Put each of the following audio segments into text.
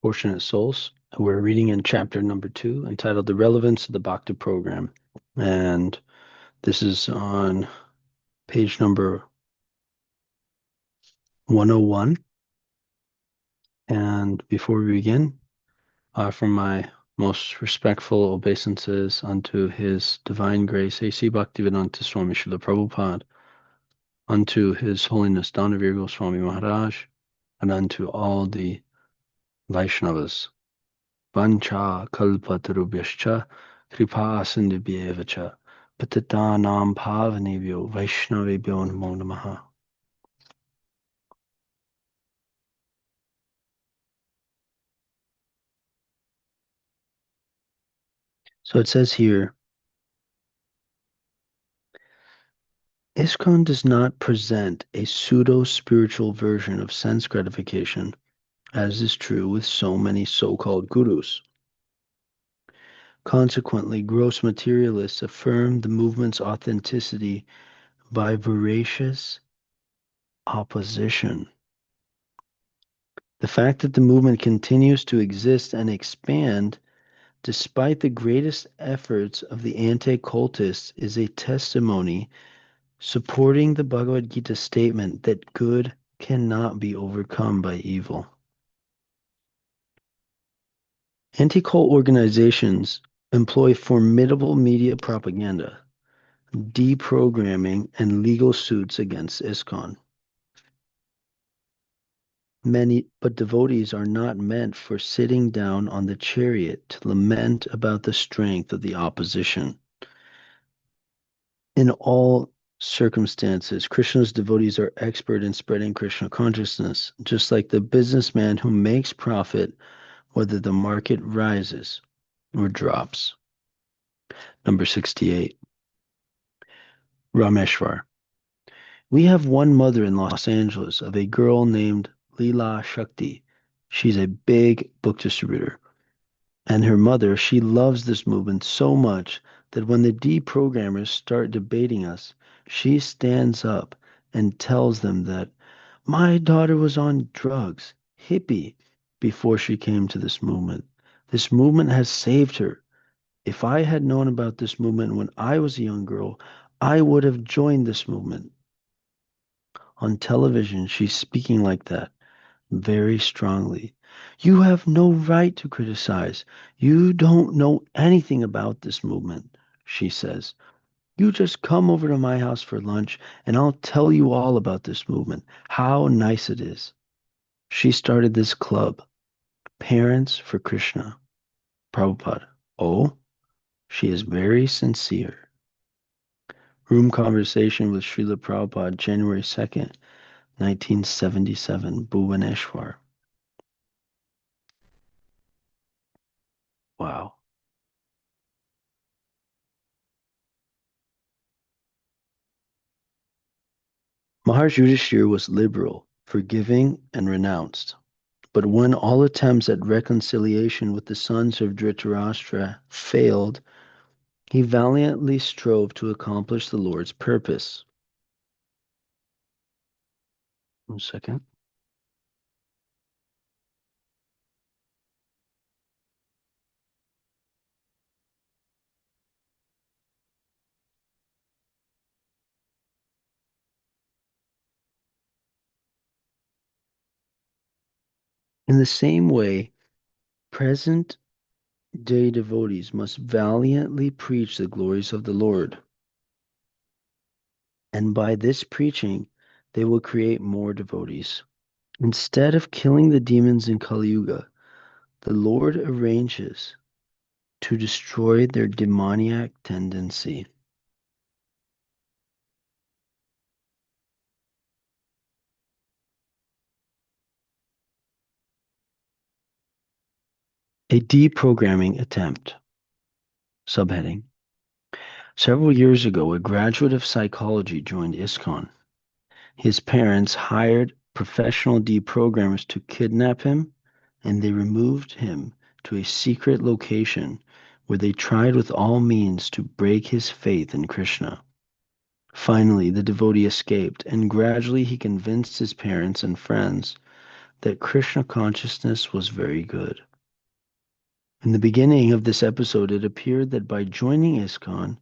Fortunate souls. We're reading in chapter number 2, entitled The Relevance of the Bhakti Program. And this is on page number 101. And before we begin, from my most respectful obeisances unto His Divine Grace A.C. BhaktiVedanta Swami Prabhupada, unto His Holiness Danavir Goswami Maharaj, and unto all the Vaishnavas. Vancha kalpatarubhyascha kripa sindhubhyeva cha patitanam pavanebhyo vaishnavebhyo namo namaha. So it says here, ISKCON does not present a pseudo-spiritual version of sense gratification, as is true with so many so-called gurus. Consequently, gross materialists affirm the movement's authenticity by voracious opposition. The fact that the movement continues to exist and expand despite the greatest efforts of the anti-cultists is a testimony supporting the Bhagavad Gita statement that good cannot be overcome by evil. Anti-cult organizations employ formidable media propaganda, deprogramming, and legal suits against ISKCON. But devotees are not meant for sitting down on the chariot to lament about the strength of the opposition. In all circumstances, Krishna's devotees are expert in spreading Krishna consciousness, just like the businessman who makes profit whether the market rises or drops. Number 68. Rameshwar. We have one mother in Los Angeles of a girl named Leela Shakti. She's a big book distributor. And her mother, she loves this movement so much that when the deprogrammers start debating us, she stands up and tells them that my daughter was on drugs, hippie, before she came to this movement. This movement has saved her. If I had known about this movement when I was a young girl, I would have joined this movement. On television, she's speaking like that, very strongly. You have no right to criticize. You don't know anything about this movement, she says. You just come over to my house for lunch and I'll tell you all about this movement, how nice it is. She started this club, Parents for Krishna. Prabhupada. Oh, she is very sincere. Room conversation with Srila Prabhupada, January 2nd, 1977, Bhubaneswar. Wow. Maharaj Yudhishthira was liberal, forgiving, and renounced. But when all attempts at reconciliation with the sons of Dhritarashtra failed, he valiantly strove to accomplish the Lord's purpose. 1 second. In the same way, present-day devotees must valiantly preach the glories of the Lord. And by this preaching, they will create more devotees. Instead of killing the demons in Kali Yuga, the Lord arranges to destroy their demoniac tendency. A deprogramming attempt. Subheading. Several years ago, a graduate of psychology joined ISKCON. His parents hired professional deprogrammers to kidnap him, and they removed him to a secret location where they tried with all means to break his faith in Krishna. Finally, the devotee escaped, and gradually he convinced his parents and friends that Krishna consciousness was very good. In the beginning of this episode, it appeared that by joining ISKCON,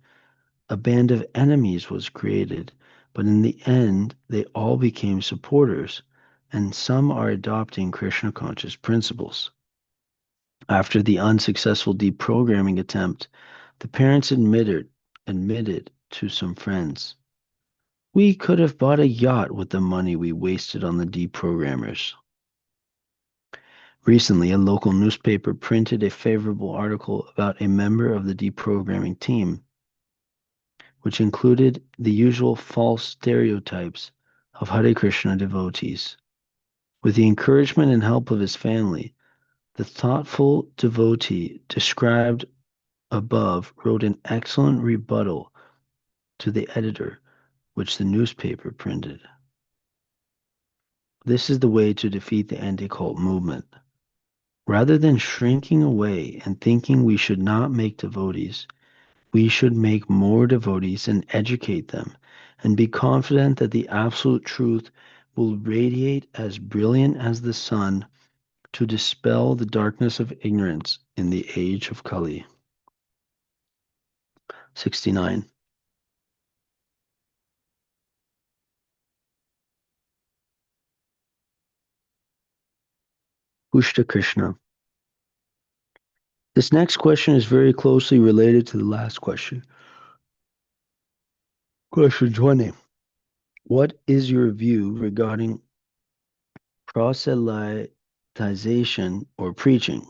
a band of enemies was created, but in the end, they all became supporters, and some are adopting Krishna conscious principles. After the unsuccessful deprogramming attempt, the parents admitted to some friends, "We could have bought a yacht with the money we wasted on the deprogrammers." Recently, a local newspaper printed a favorable article about a member of the deprogramming team, which included the usual false stereotypes of Hare Krishna devotees. With the encouragement and help of his family, the thoughtful devotee described above wrote an excellent rebuttal to the editor, which the newspaper printed. This is the way to defeat the anti-cult movement. Rather than shrinking away and thinking we should not make devotees, we should make more devotees and educate them, and be confident that the absolute truth will radiate as brilliant as the sun to dispel the darkness of ignorance in the age of Kali. 69. Pushta Krishna. This next question is very closely related to the last question. Question 20. What is your view regarding proselytization or preaching?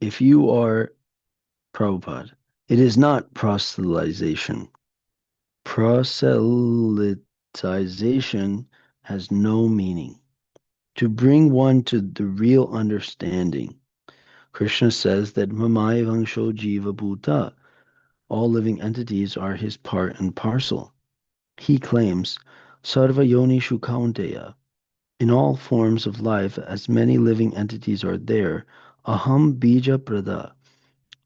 If you are Prabhupada, it is not proselytization. Proselytization has no meaning. To bring one to the real understanding, Krishna says that Mamaya Vangsho Jiva Bhuta, all living entities are his part and parcel. He claims, Sarva Yonishu Kaunteya, in all forms of life, as many living entities are there, Aham Bija Prada,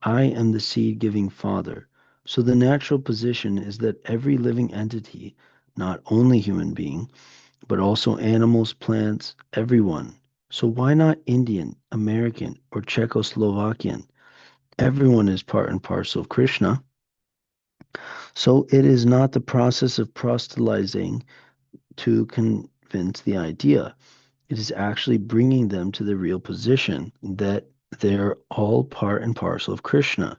I am the seed-giving Father. So the natural position is that every living entity, not only human being, but also animals, plants, everyone. So why not Indian, American, or Czechoslovakian? Everyone is part and parcel of Krishna. So it is not the process of proselytizing to convince the idea. It is actually bringing them to the real position that they're all part and parcel of Krishna.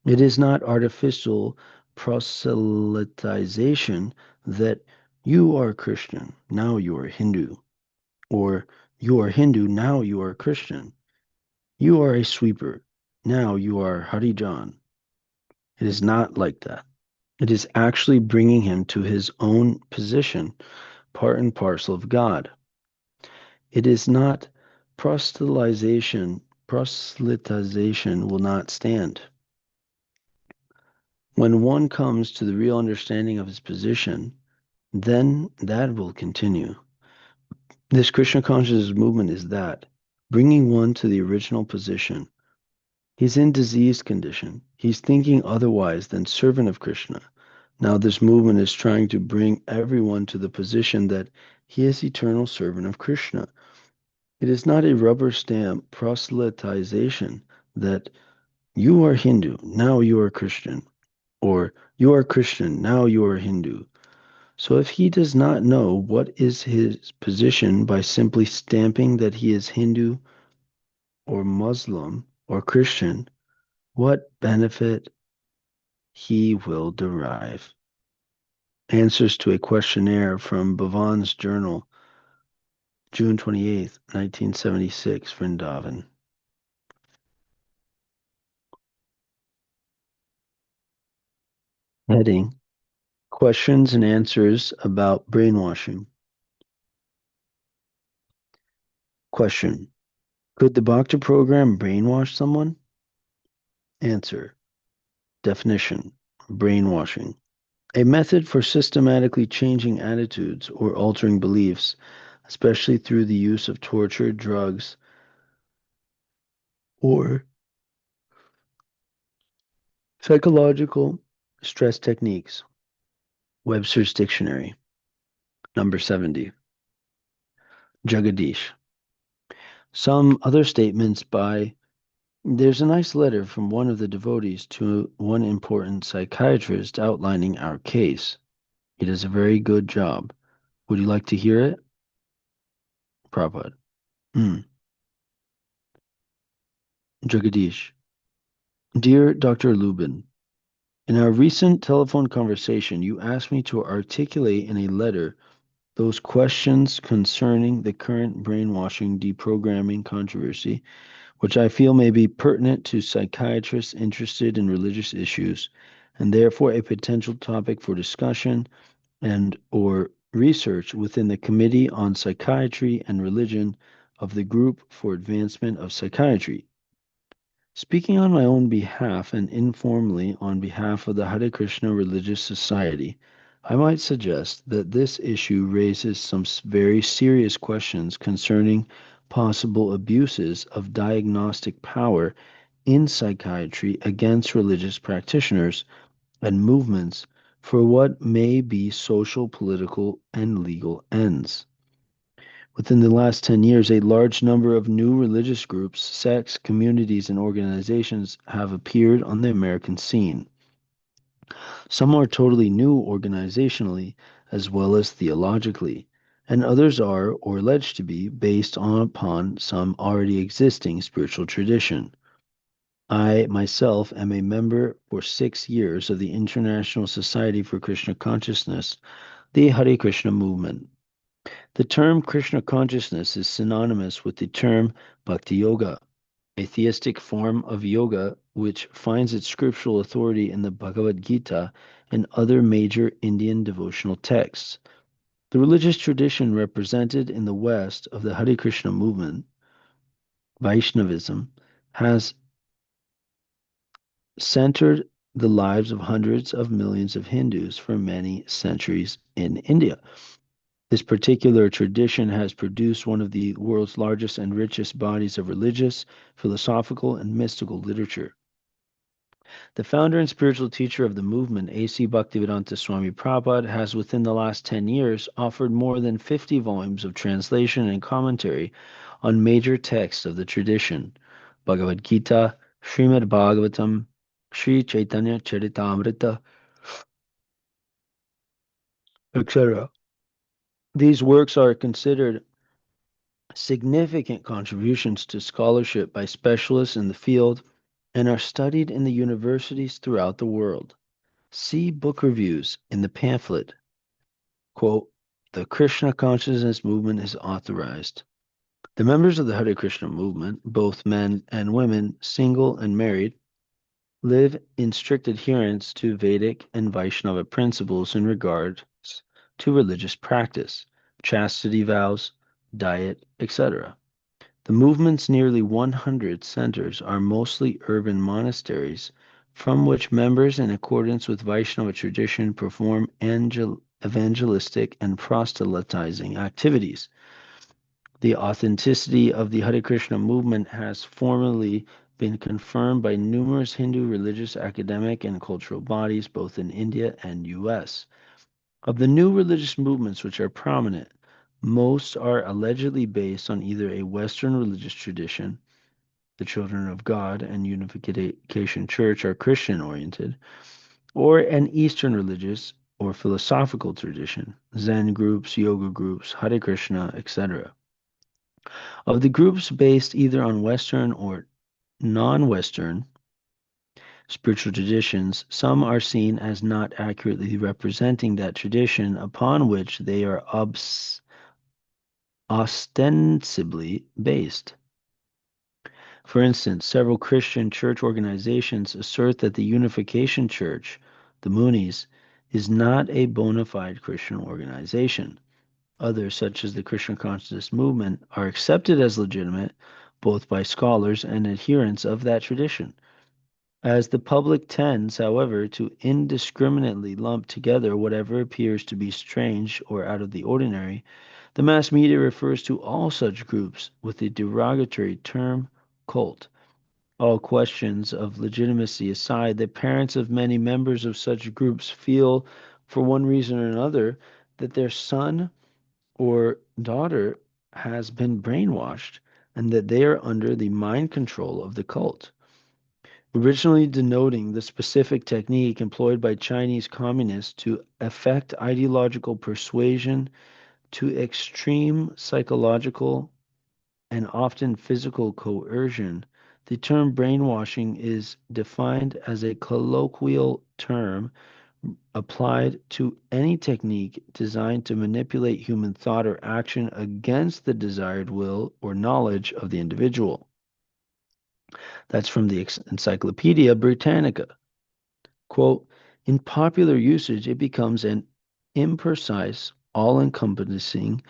It is not artificial proselytization that you are Christian, now you are Hindu, or you are Hindu, now you are Christian. You are a sweeper, now you are Harijan. It is not like that. It is actually bringing him to his own position, part and parcel of God. It is not proselytization. Proselytization will not stand. When one comes to the real understanding of his position, then that will continue. This Krishna consciousness movement is that, bringing one to the original position. He's in diseased condition. He's thinking otherwise than servant of Krishna. Now this movement is trying to bring everyone to the position that he is eternal servant of Krishna. It is not a rubber stamp proselytization that you are Hindu, now you are Christian, or you are Christian, now you are Hindu. So if he does not know what is his position by simply stamping that he is Hindu or Muslim or Christian, what benefit he will derive? Answers to a questionnaire from Bhavan's journal, June 28th, 1976, Vrindavan. Heading: Questions and answers about brainwashing. Question: Could the Bhakta program brainwash someone? Answer: Definition: Brainwashing. A method for systematically changing attitudes or altering beliefs, especially through the use of torture, drugs, or psychological stress techniques. Webster's Dictionary, number 70. Jagadish. Some other statements by there's a nice letter from one of the devotees to one important psychiatrist outlining our case. He does a very good job. Would you like to hear it, Prabhupada? Hmm. Jagadish. Dear Dr. Lubin, in our recent telephone conversation, you asked me to articulate in a letter those questions concerning the current brainwashing deprogramming controversy, which I feel may be pertinent to psychiatrists interested in religious issues, and therefore a potential topic for discussion and or research within the Committee on Psychiatry and Religion of the Group for Advancement of Psychiatry. Speaking on my own behalf and informally on behalf of the Hare Krishna Religious Society, I might suggest that this issue raises some very serious questions concerning possible abuses of diagnostic power in psychiatry against religious practitioners and movements for what may be social, political, and legal ends. Within the last 10 years, a large number of new religious groups, sects, communities, and organizations have appeared on the American scene. Some are totally new organizationally as well as theologically, and others are, or alleged to be, based upon some already existing spiritual tradition. I myself am a member for 6 years of the International Society for Krishna Consciousness, the Hare Krishna movement. The term Krishna consciousness is synonymous with the term Bhakti Yoga, a theistic form of yoga which finds its scriptural authority in the Bhagavad Gita and other major Indian devotional texts. The religious tradition represented in the West of the Hare Krishna movement, Vaishnavism, has centered the lives of hundreds of millions of Hindus for many centuries in India. This particular tradition has produced one of the world's largest and richest bodies of religious, philosophical, and mystical literature. The founder and spiritual teacher of the movement, A.C. Bhaktivedanta Swami Prabhupada, has within the last 10 years offered more than 50 volumes of translation and commentary on major texts of the tradition: Bhagavad Gita, Srimad Bhagavatam, Sri Chaitanya Charitamrita, etc. These works are considered significant contributions to scholarship by specialists in the field and are studied in the universities throughout the world. See book reviews in the pamphlet, quote, "The Krishna Consciousness Movement is authorized." The members of the Hare Krishna movement, both men and women, single and married, live in strict adherence to Vedic and Vaishnava principles in regards to religious practice, chastity vows, diet, etc. The movement's nearly 100 centers are mostly urban monasteries from which members, in accordance with Vaishnava tradition, perform evangelistic and proselytizing activities. The authenticity of the Hare Krishna movement has formally been confirmed by numerous Hindu religious, academic, and cultural bodies, both in India and US. Of the new religious movements which are prominent, most are allegedly based on either a Western religious tradition, the Children of God and Unification Church are Christian oriented, or an Eastern religious or philosophical tradition, Zen groups, yoga groups, Hare Krishna, etc. Of the groups based either on Western or non Western spiritual traditions, some are seen as not accurately representing that tradition upon which they are ostensibly based. For instance, several Christian church organizations assert that the Unification Church, the Moonies, is not a bona fide Christian organization. Others, such as the Krishna Consciousness movement, are accepted as legitimate both by scholars and adherents of that tradition. As the public tends, however, to indiscriminately lump together whatever appears to be strange or out of the ordinary, the mass media refers to all such groups with the derogatory term cult. All questions of legitimacy aside, the parents of many members of such groups feel, for one reason or another, that their son or daughter has been brainwashed and that they are under the mind control of the cult, originally denoting the specific technique employed by Chinese communists to effect ideological persuasion to extreme psychological and often physical coercion. The term brainwashing is defined as a colloquial term applied to any technique designed to manipulate human thought or action against the desired will or knowledge of the individual. That's from the Encyclopedia Britannica. Quote, in popular usage, it becomes an imprecise, all encompassing,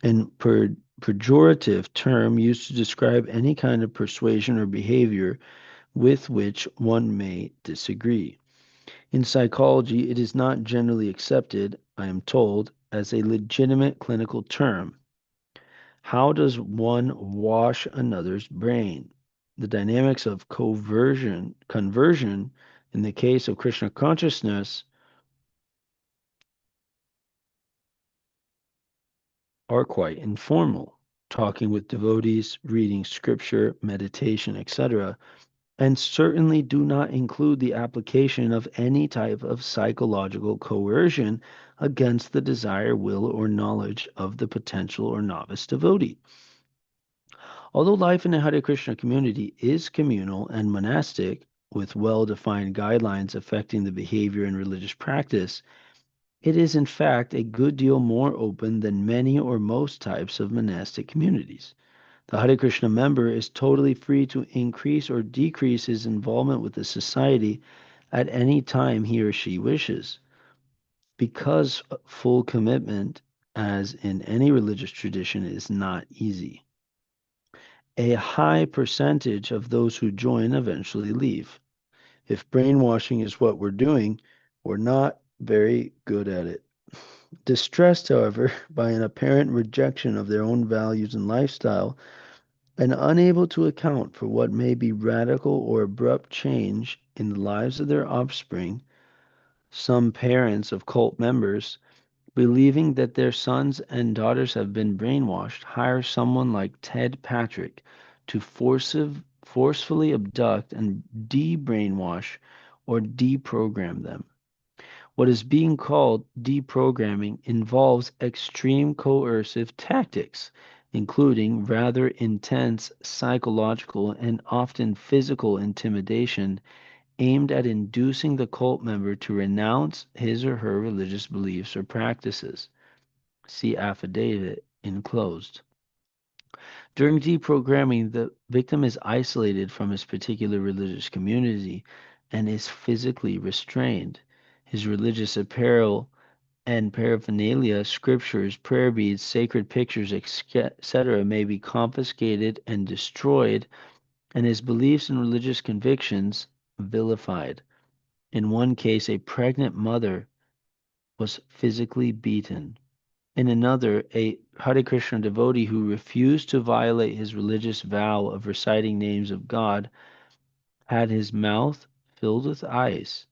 and pejorative term used to describe any kind of persuasion or behavior with which one may disagree. In psychology, it is not generally accepted, I am told, as a legitimate clinical term. How does one wash another's brain? The dynamics of conversion in the case of Krishna consciousness are quite informal, talking with devotees, reading scripture, meditation, etc., and certainly do not include the application of any type of psychological coercion against the desire, will, or knowledge of the potential or novice devotee. Although life in a Hare Krishna community is communal and monastic, with well defined guidelines affecting the behavior and religious practice, it is in fact a good deal more open than many or most types of monastic communities. The Hare Krishna member is totally free to increase or decrease his involvement with the society at any time he or she wishes, because full commitment, as in any religious tradition, is not easy. A high percentage of those who join eventually leave. If brainwashing is what we're doing, we're not very good at it. Distressed, however, by an apparent rejection of their own values and lifestyle, and unable to account for what may be radical or abrupt change in the lives of their offspring, some parents of cult members, believing that their sons and daughters have been brainwashed, hire someone like Ted Patrick to forcefully abduct and de-brainwash or deprogram them. What is being called deprogramming involves extreme coercive tactics, including rather intense psychological and often physical intimidation aimed at inducing the cult member to renounce his or her religious beliefs or practices. See affidavit enclosed. During deprogramming, the victim is isolated from his particular religious community and is physically restrained. His religious apparel and paraphernalia, scriptures, prayer beads, sacred pictures, etc., may be confiscated and destroyed, and his beliefs and religious convictions vilified. In one case, a pregnant mother was physically beaten. In another, a Hare Krishna devotee who refused to violate his religious vow of reciting names of God had his mouth filled with ice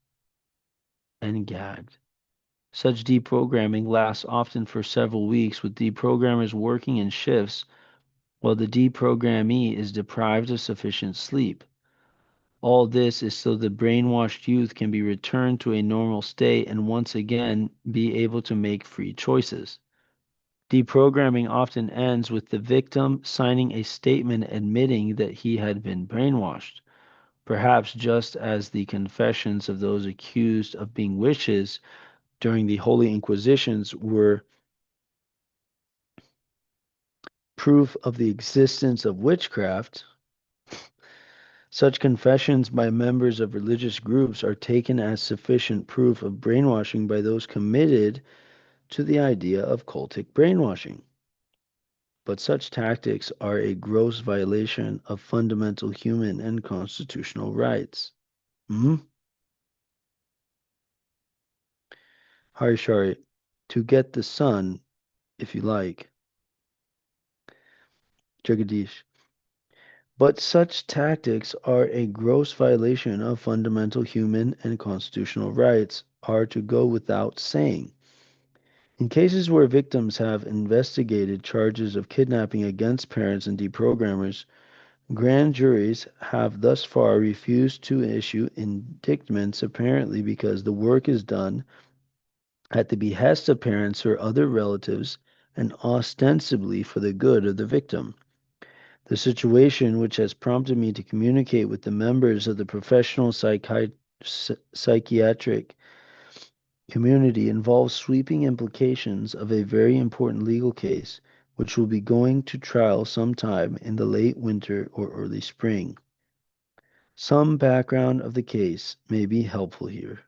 and gagged. Such deprogramming lasts often for several weeks, with deprogrammers working in shifts while the deprogrammee is deprived of sufficient sleep. All this is so the brainwashed youth can be returned to a normal state and once again be able to make free choices. Deprogramming often ends with the victim signing a statement admitting that he had been brainwashed, perhaps just as the confessions of those accused of being witches during the Holy Inquisitions were proof of the existence of witchcraft. Such confessions by members of religious groups are taken as sufficient proof of brainwashing by those committed to the idea of cultic brainwashing. But such tactics are a gross violation of fundamental human and constitutional rights. Hmm? Harishari, to get the sun, if you like, Jagadish. But such tactics are a gross violation of fundamental human and constitutional rights, are to go without saying. In cases where victims have investigated charges of kidnapping against parents and deprogrammers, grand juries have thus far refused to issue indictments, apparently because the work is done at the behest of parents or other relatives and ostensibly for the good of the victim. The situation, which has prompted me to communicate with the members of the professional psychiatric community, involves sweeping implications of a very important legal case, which will be going to trial sometime in the late winter or early spring. Some background of the case may be helpful here.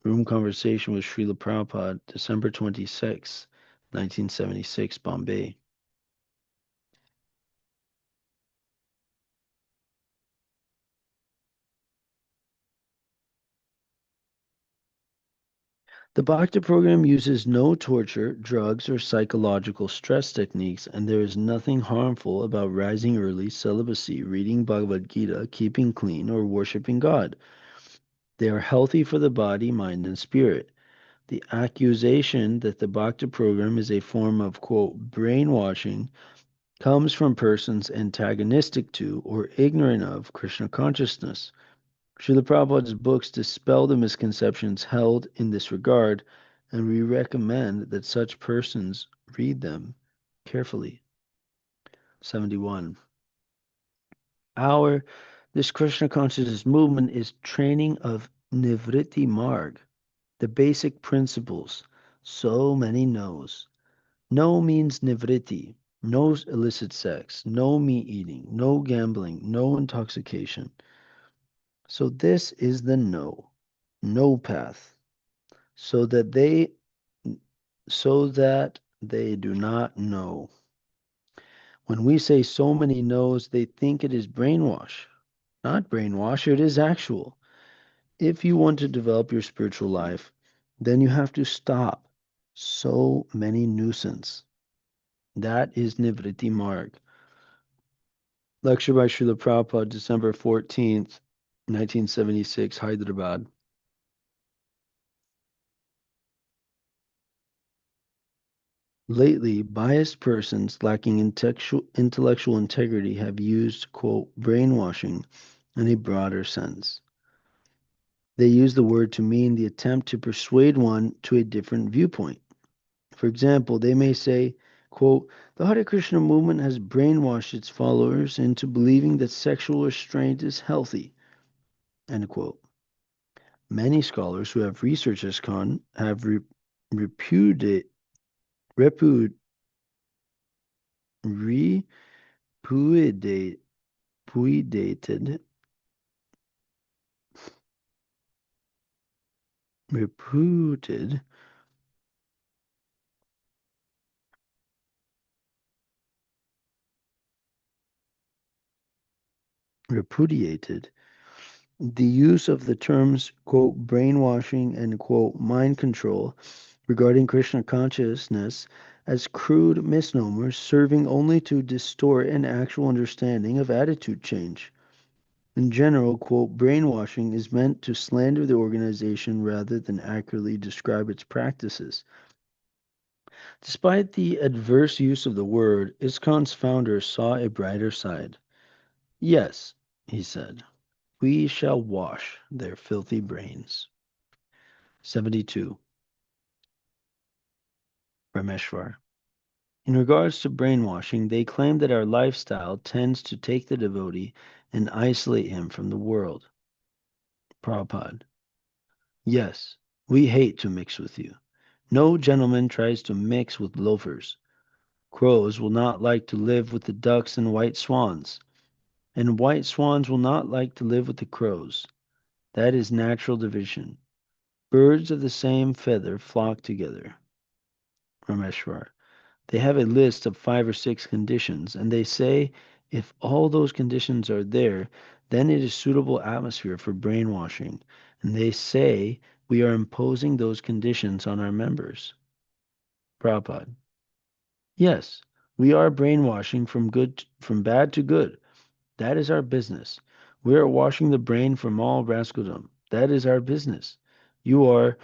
Room conversation with Srila Prabhupada, December 26, 1976, Bombay. The Bhakti program uses no torture, drugs, or psychological stress techniques, and there is nothing harmful about rising early, celibacy, reading Bhagavad Gita, keeping clean, or worshiping God. They are healthy for the body, mind, and spirit. The accusation that the Bhakti program is a form of, quote, brainwashing comes from persons antagonistic to or ignorant of Krishna consciousness. Srila Prabhupada's books dispel the misconceptions held in this regard, and we recommend that such persons read them carefully. 71. This Krishna consciousness movement is training of Nivritti Marg, the basic principles. So many no's. No means Nivritti. No illicit sex, no meat eating, no gambling, no intoxication. So this is the no path, so that they do not know. When we say so many no's, they think it is brainwash. Not brainwash, it is actual. If you want to develop your spiritual life, then you have to stop so many nuisance. That is Nivritti Marg. Lecture by Srila Prabhupada, December 14th, 1976, Hyderabad. Lately, biased persons lacking intellectual integrity have used, quote, brainwashing in a broader sense. They use the word to mean the attempt to persuade one to a different viewpoint. For example, they may say, quote, the Hare Krishna movement has brainwashed its followers into believing that sexual restraint is healthy, end quote. Many scholars who have researched ISKCON have repudiated, repud, repudiated, repudiated, reputed, repudiated the use of the terms, quote, brainwashing and, quote, mind control regarding Krishna consciousness as crude misnomers serving only to distort an actual understanding of attitude change. In general, quote, brainwashing is meant to slander the organization rather than accurately describe its practices. Despite the adverse use of the word, ISKCON's founder saw a brighter side. Yes, he said, we shall wash their filthy brains. 72. Rameshwar. In regards to brainwashing, they claim that our lifestyle tends to take the devotee and isolate him from the world. Prabhupada. Yes, we hate to mix with you. No gentleman tries to mix with loafers. Crows will not like to live with the ducks and white swans, and white swans will not like to live with the crows. That is natural division. Birds of the same feather flock together. Rameshwar. They have a list of 5 or 6 conditions, and they say if all those conditions are there, then it is suitable atmosphere for brainwashing. And they say we are imposing those conditions on our members. Prabhupada. Yes, we are brainwashing from bad to good. That is our business. We are washing the brain from all rascaldom. That is our business. You are,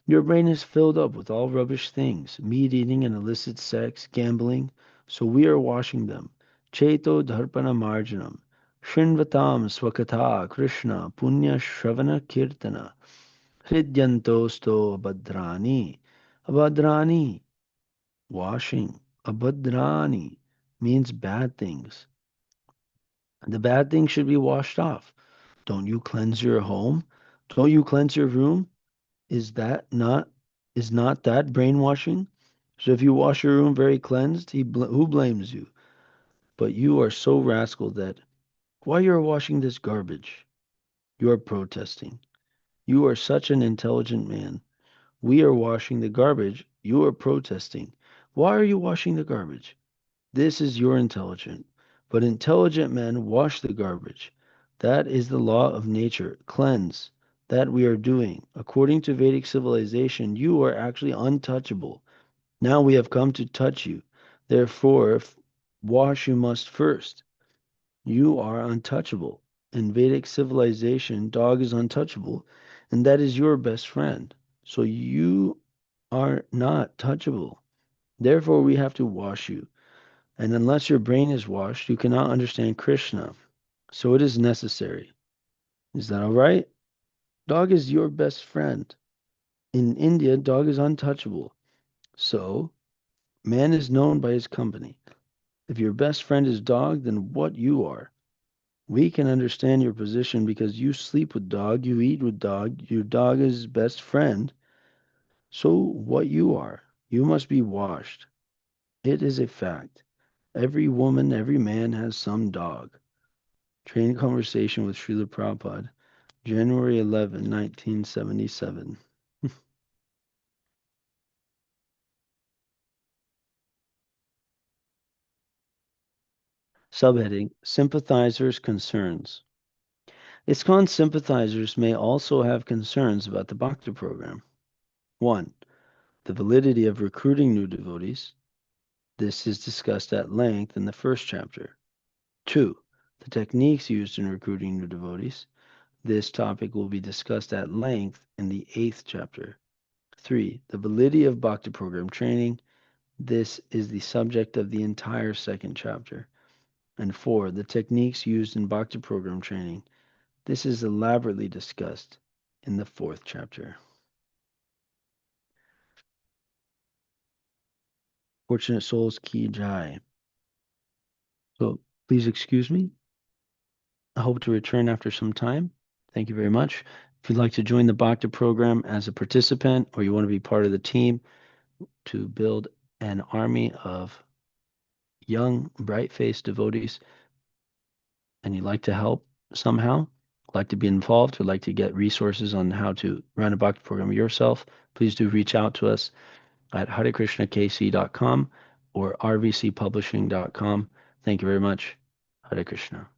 your brain is filled up with all rubbish things, meat eating and illicit sex, gambling. So we are washing them. Cheto dharpana marjanam. Shinvatam swakatha Krishna punya shravana kirtana. Hridyantosto abhadrani. Abhadrani, washing. Abhadrani means bad things. The bad things should be washed off. Don't you cleanse your home? Don't you cleanse your room? Is that not is not that brainwashing? So if you wash your room very cleansed, who blames you? But you are so rascal that why you are washing this garbage? You are protesting. You are such an intelligent man. We are washing the garbage. You are protesting. Why are you washing the garbage? This is your intelligent. But intelligent men wash the garbage. That is the law of nature. Cleanse. That we are doing. According to Vedic civilization, you are actually untouchable. Now we have come to touch you. Therefore, wash you must first. You are untouchable. In Vedic civilization, dog is untouchable, and that is your best friend. So you are not touchable. Therefore, we have to wash you. And unless your brain is washed, you cannot understand Krishna. So it is necessary. Is that all right? Dog is your best friend. In India, dog is untouchable. So man is known by his company. If your best friend is dog, then what you are. We can understand your position because you sleep with dog, you eat with dog, your dog is best friend. So what you are, you must be washed. It is a fact. Every woman, every man has some dog. Train conversation with Srila Prabhupada, January 11, 1977. Subheading Sympathizers' Concerns. ISKCON sympathizers may also have concerns about the Bhakti program. 1. The validity of recruiting new devotees. This is discussed at length in the first chapter. 2. The techniques used in recruiting new devotees. This topic will be discussed at length in the 8th chapter. 3. The validity of Bhakti program training. This is the subject of the entire second chapter. And 4. The techniques used in Bhakti program training. This is elaborately discussed in the 4th chapter. Fortunate souls ki jai. So please excuse me. I hope to return after some time. Thank you very much. If you'd like to join the Bhakti program as a participant or you want to be part of the team to build an army of young, bright-faced devotees, and you'd like to help somehow, like to be involved, would like to get resources on how to run a Bhakti program yourself, please do reach out to us at harekrishnakc.com or rvcpublishing.com. Thank you very much. Hare Krishna.